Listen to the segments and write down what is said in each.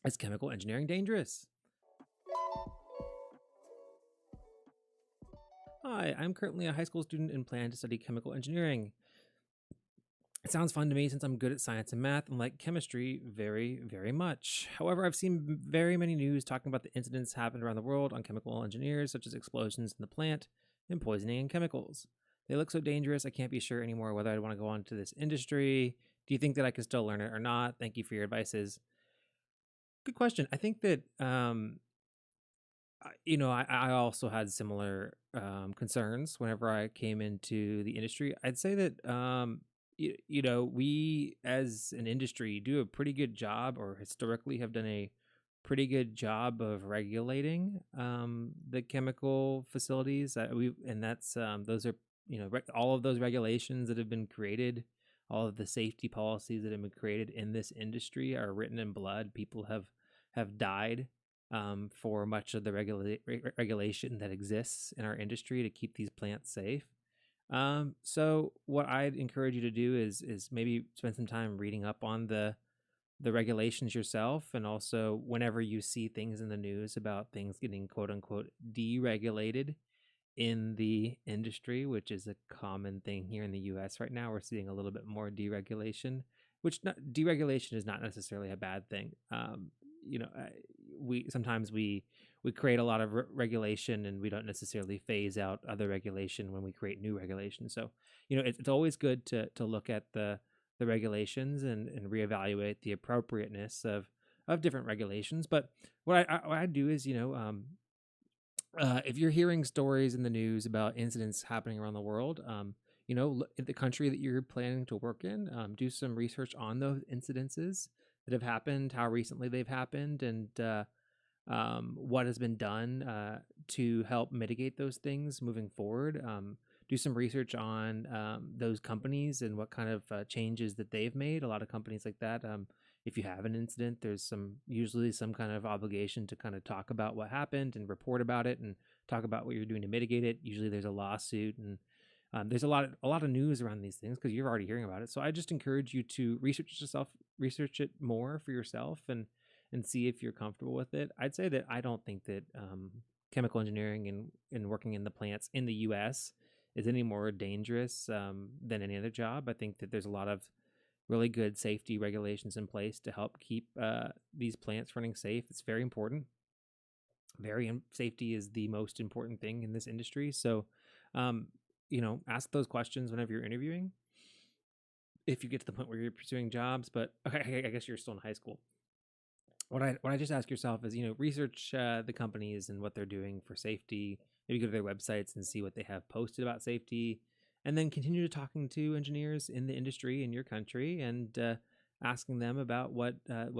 Is chemical engineering dangerous? Hi, I'm currently a high school student and plan to study chemical engineering. It sounds fun to me since I'm good at science and math and like chemistry very, very much. However, I've seen very many news talking about the incidents happened around the world on chemical engineers, such as explosions in the plant and poisoning and chemicals. They look so dangerous, I can't be sure anymore whether I'd want to go on to this industry. Do you think that I can still learn it or not? Thank you for your advices. Good question. I think that I also had similar concerns whenever I came into the industry. I'd say that we as an industry do a pretty good job, or historically have done a pretty good job of regulating the chemical facilities. That's those are all of those regulations that have been created. All of the safety policies that have been created in this industry are written in blood. People have died for much of the regulation that exists in our industry to keep these plants safe. So what I'd encourage you to do is maybe spend some time reading up on the regulations yourself, and also whenever you see things in the news about things getting quote unquote deregulated in the industry, which is a common thing here in the US right now. We're seeing a little bit more deregulation, which deregulation is not necessarily a bad thing. You know, we sometimes we create a lot of regulation, and we don't necessarily phase out other regulation when we create new regulation. So, it's always good to look at the regulations and reevaluate the appropriateness of different regulations. But what I do is, if you're hearing stories in the news about incidents happening around the world, in the country that you're planning to work in, do some research on those incidences that have happened, how recently they've happened, and what has been done to help mitigate those things moving forward. Do some research on those companies and what kind of changes that they've made. A lot of companies like that. If you have an incident, there's usually some kind of obligation to kind of talk about what happened and report about it and talk about what you're doing to mitigate it. Usually there's a lawsuit, and there's a lot of news around these things because you're already hearing about it. So I just encourage you to research it more for yourself, and see if you're comfortable with it. I'd say that I don't think that chemical engineering and working in the plants in the U.S. is any more dangerous than any other job. I think that there's a lot of really good safety regulations in place to help keep these plants running safe. It's very important. Safety is the most important thing in this industry. So, ask those questions whenever you're interviewing. If you get to the point where you're pursuing jobs, but okay, I guess you're still in high school. What I just ask yourself is, research the companies and what they're doing for safety. Maybe go to their websites and see what they have posted about safety, and then continue to talking to engineers in the industry in your country, and asking them about what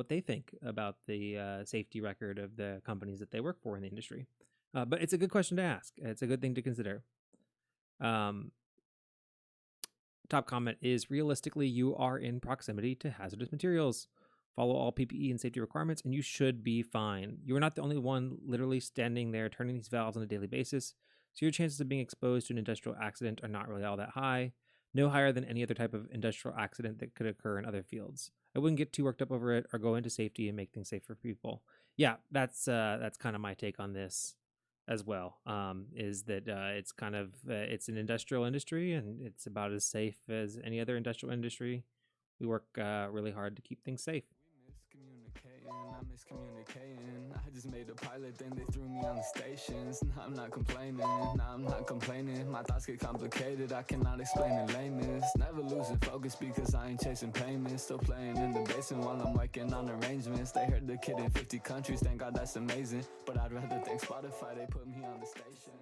they think about the safety record of the companies that they work for in the industry. But it's a good question to ask. It's a good thing to consider. Um, Top comment is, realistically, you are in proximity to hazardous materials. Follow all PPE and safety requirements, and you should be fine. You are not the only one literally standing there turning these valves on a daily basis, so your chances of being exposed to an industrial accident are not really all that high. No higher than any other type of industrial accident that could occur in other fields. I wouldn't get too worked up over it, or go into safety and make things safe for people. Yeah, that's kind of my take on this as well. Is that it's kind of it's an industrial industry, and it's about as safe as any other industrial industry. We work really hard to keep things safe. I'm miscommunicating. I just made a pilot, then they threw me on the stations. Now I'm not complaining. My thoughts get complicated, I cannot explain in layman's. Never losing focus because I ain't chasing payments. Still playing in the basement while I'm working on arrangements. They heard the kid in 50 countries, thank God that's amazing. But I'd rather thank Spotify, they put me on the station.